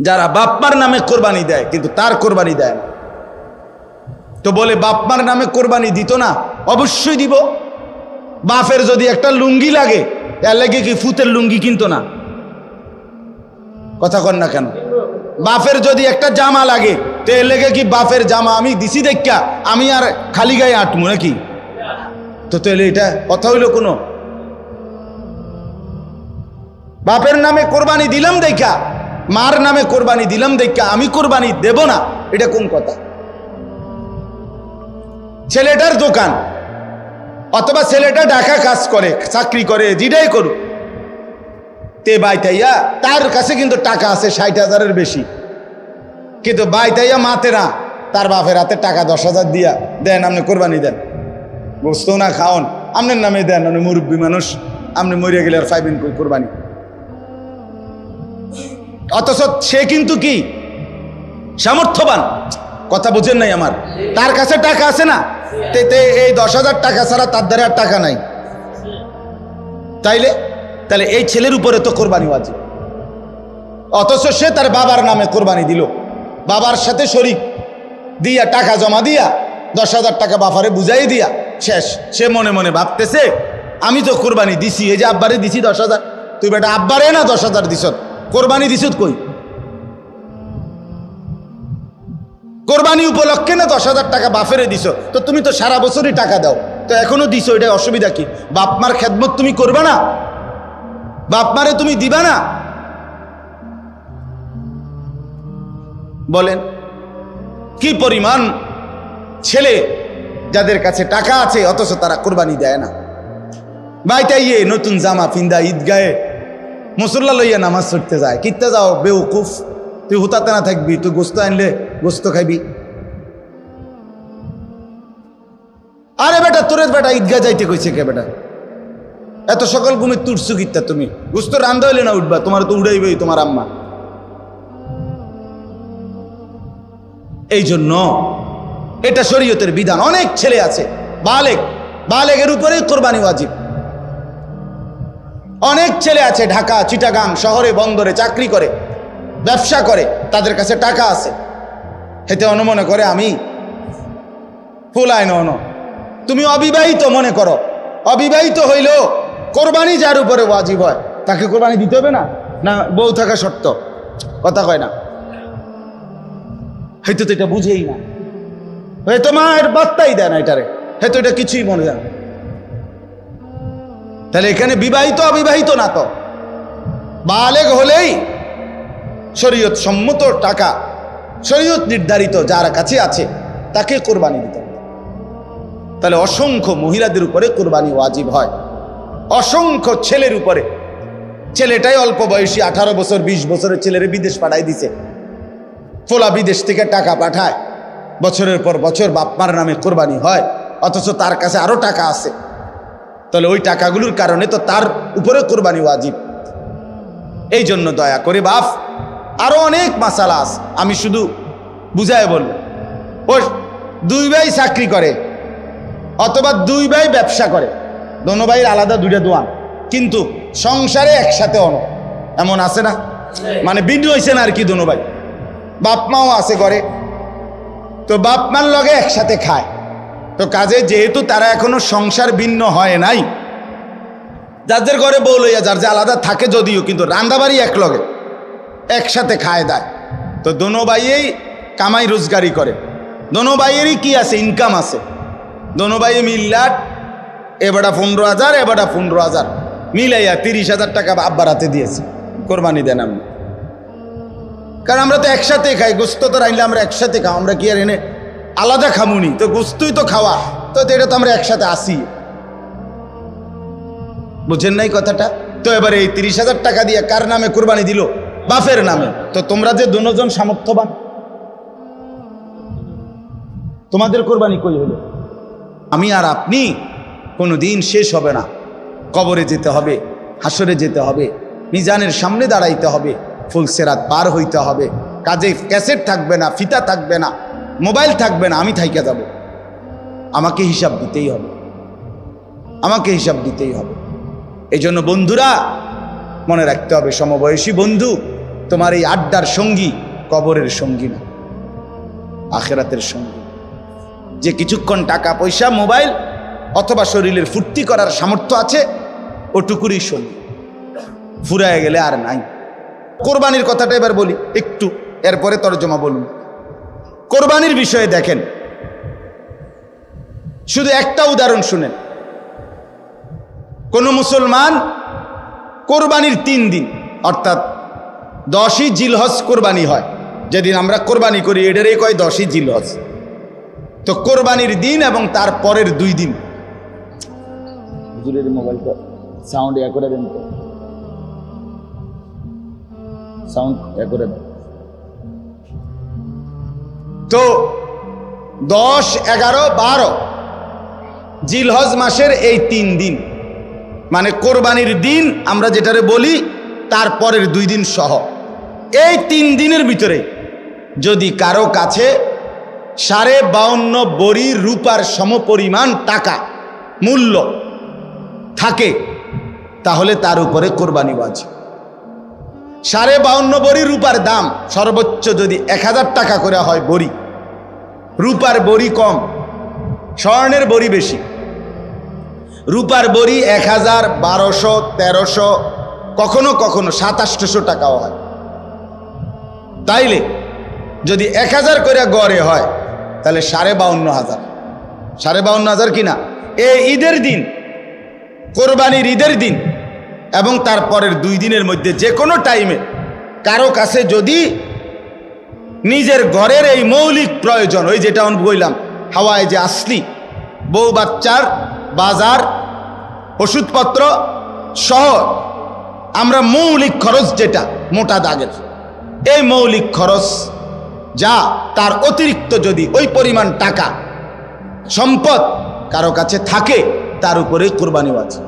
যারা বাপমার নামে কোরবানি দেয় কিন্তু তার কোরবানি দেয় না। তো বলে বাপমার নামে কোরবানি দিত না, অবশ্যই দিব। বাপের যদি একটা লুঙ্গি লাগে, এর লাগে কি ফুতের লুঙ্গি কিনতো না? কথা কন না কেন? বাপের যদি একটা জামা লাগে, তো এর লেগে কি বাপের জামা আমি দিছি দেখা আমি আর খালি গায়ে আটমু নাকি? তো তাহলে এটা কথা হইল কোনো? বাপের নামে কোরবানি দিলাম দেখা, মার নামে কোরবানি দিলাম দেখা আমি কোরবানি দেব না, এটা কোন কথা? ছেলেটার দোকান অথবা ছেলেটা ঢাকা কাজ করে, চাকরি করে, যেটাই করুক, তে বাইতাইয়া তার কাছে কিন্তু টাকা আছে 60,000-এর বেশি, কিন্তু বাইতাইয়া মাতে না, তার বাপের হাতে টাকা 10,000 দিয়া দেন, আপনি কোরবানি দেন, গোস্ত না খাওন, আপনার নামে দেন, আপনি মুরব্বী মানুষ, আপনি মরিয়া গেলে আর পাইবেন কই কোরবানি? অথচ সে কিন্তু কি সামর্থ্যবান, কথা বুঝেন নাই আমার? তার কাছে টাকা আছে না, এই 10,000 টাকা ছাড়া তার দ্বারা আর টাকা নাই। তাইলে এই ছেলের উপরে তো কোরবানি ওয়াজিব, অথচ সে তার বাবার নামে কোরবানি দিল, বাবার সাথে শরীক দিয়া টাকা জমা দিয়া 10,000 টাকা বাপারে বুঝাই দিয়া শেষ। সে মনে মনে ভাবতেছে আমি তো কোরবানি দিছি, এই যে আব্বারে দিছি 10,000, তুই বেটা আব্বারে না 10,000 দিছ, কোরবানি দিছ কই? কোরবানি উপলক্ষে না 10,000 টাকা বাপেরে দিছ, তো তুমি তো সারা বছরই টাকা দাও, তো এখনো দিছো, এটা অসুবিধা কি? বাপমার খেদমত তুমি করবা না? বাপমারে তুমি দিবা না? বলেন কি পরিমাণ ছেলে যাদের কাছে টাকা আছে অথচ তারা কোরবানি দেয় না। বাইতাইয়ে নতুন জামা ফিন্দা ঈদগাহে মুসল্লা লইয়া নামাজ পড়তে যায়, কিত্তে যাও বেউকুফ, তুই হুতাতে না থাকবি, তুই গোস্ত আনলে গোস্ত খাইবি। আরে বেটা তোরে বেটা ঈদগাহ যাইতে কইছে কে বেটা? এত সকাল ঘুমে তুরছু কিত্তা তুমি? গোস্ত রান্ধা হইলে না উঠবা, তোমার তো উড়াইবেই তোমার আম্মা। এই জন্য এটা শরীয়তের বিধান। অনেক ছেলে আছে বালেগের উপরেই কোরবানি ওয়াজিব। অনেক ছেলে আছে ঢাকা, চিটাগাং শহরে, বন্দরে চাকরি করে, ব্যবসা করে, তাদের কাছে টাকা আছে, হেতে অনুমনে করে আমি ফুলাই ন। তুমি অবিবাহিত মনে করো, অবিবাহিত হইলেও কোরবানি যার উপরে ওয়াজিব হয় তাকে কোরবানি দিতে হবে না? না বউ থাকা শর্ত? কথা কয় না, হয়তো তো এটা বুঝেই না, হয়তো মায়ের বার্তাই দেয় না এটারে, হয়তো এটা কিছুই মনে যায় না। তাহলে এখানে বিবাহিত অবিবাহিত না, তো বালেগ হলেই শরীয়ত সম্মত টাকা, শরীয়ত নির্ধারিত যার কাছে আছে তাকে কোরবানি দিতে হবে। তাহলে অসংখ্য মহিলাদের উপরে কোরবানি ওয়াজিব হয়, অসংখ্য ছেলের উপরে। ছেলেটাই অল্প বয়সী 18 বছর 20 বছরের ছেলেরে বিদেশ পাঠাই দিছে, ফোলা বিদেশ থেকে টাকা পাঠায়, বছরের পর বছর বাপমার নামে কোরবানি হয়, অথচ তার কাছে আরো টাকা আছে। তাহলে ওই টাকাগুলোর কারণে তো তার উপরে কোরবানি ওয়াজিব। এই জন্য দয়া করে বাপ, আরো অনেক মাসালা আছে, আমি শুধু বুঝায় বলব। ও 2 ভাই চাকরি করে অথবা 2 ভাই ব্যবসা করে, দোনো ভাইয়ের আলাদা 2টা দোয়ান, কিন্তু সংসারে একসাথে এমন আছে না? মানে ভিন্ন হয়েছে না আর কি, দোনো ভাই, বাপ মাও আছে ঘরে, তো বাপ মার লগে একসাথে খায়। তো কাজে যেহেতু তারা এখনো সংসার ভিন্ন হয় নাই, যাদের ঘরে বউ লইয়া যার যে আলাদা থাকে যদিও, কিন্তু রান্দাবাড়ি এক লগে একসাথে খায় দেয়। তো দোনো ভাইয়েই কামাই রোজগারি করে, দোনো ভাইয়েরই কি আছে, ইনকাম আছে। দোনো ভাই মিল্লাট, এবারটা 15,000 এবারটা 15,000 মিলাইয়া 30,000 টাকা আব্বার হাতে দিয়েছে, কোরবানি দেন আপনি। কারণ আমরা তো একসাথে খাই, গোস্ত তো রাইলে আমরা একসাথে খাও, আমরা কি আর এনে আলাদা খামুনি? তো গোস্তই তো খাওয়া, তো এটা তো আমরা একসাথে আসি, বুঝেন নাই কথাটা? তো এবারে এই 30,000 টাকা দিয়ে কার নামে কোরবানি দিল? বাপের নামে। তো তোমরা যে দুজন সামর্থ্যবান, তোমাদের কোরবানি কই হলো? আমি আর আপনি কোনো দিন শেষ হবে না, কবরে যেতে হবে, হাসরে যেতে হবে, মিজানের সামনে দাঁড়াইতে হবে, ফুলসেরাত পার হইতে হবে, কাজে ক্যাসেট থাকবে না, ফিতা থাকবে না, মোবাইল থাকবে না, আমি থাইকা যাব। আমাকে হিসাব দিতেই হবে, আমাকে হিসাব দিতেই হবে। এই জন্য বন্ধুরা মনে রাখতে হবে, সমবয়সী বন্ধু তোমার এই আড্ডার সঙ্গী কবরের সঙ্গী না, আখেরাতের সঙ্গী। যে কিছুক্ষণ টাকা পয়সা মোবাইল অথবা শরীরের ফুর্তি করার সামর্থ্য আছে ওটুকুরই সঙ্গী, ফুরায় গেলে আর নাই। কোরবানির কথাটা এবার বলি একটু, এরপরে তরজমা বলুন। কোরবানির বিষয়ে দেখেন, শুধু একটা উদাহরণ শুনেন। কোন মুসলমান কোরবানির 3 দিন অর্থাৎ 10ই জিলহজ কোরবানি হয়, যেদিন আমরা কোরবানি করি এটারই কয় 10ই জিলহজ। তো কোরবানির দিন এবং তার পরের 2 দিন, হুজুরের মোবাইলটা সাউন্ড ইয়া করে দেন তো, সাউন্ড ইয়া করে দেন। তো 10, 11, 12 জিলহজ মাসের এই 3 দিন মানে কোরবানির দিন আমরা যেটারে বলি তার পরের 2 দিন সহ, এই 3 দিনের ভিতরে যদি কারো কাছে 52.5 বড়ি রূপার সমপরিমাণ টাকা মূল্য থাকে তাহলে তার উপরে কোরবানি ওয়াজিব। 52.5 বড়ি রূপার দাম সর্বোচ্চ যদি 1000 টাকা করে হয় বড়ি, রূপার বড়ি কম, স্বর্ণের বড়ি বেশি। রূপার বড়ি 1000, 1200, 1300, কখনো কখনো 2700 টাকাও হয়। তাইলে যদি 1000 করে গড়ে হয় তাহলে 52,500, 52,500 কিনা এই ঈদের দিন, কোরবানির ঈদের দিন এবং তারপরের 2 দিনের মধ্যে যে কোনো টাইমে কারো কাছে যদি নিজের ঘরের এই মৌলিক প্রয়োজন, ওই যেটা আমি বললাম হাওয়ায় যে আসলি বউ বাচ্চার বাজার ওষুধপত্র সহ আমরা মৌলিক খরচ যেটা মোটা দাগের, এই মৌলিক খরচ যা তার অতিরিক্ত যদি ওই পরিমাণ টাকা সম্পদ কারো কাছে থাকে তার উপরে কোরবানি ওয়াজিব।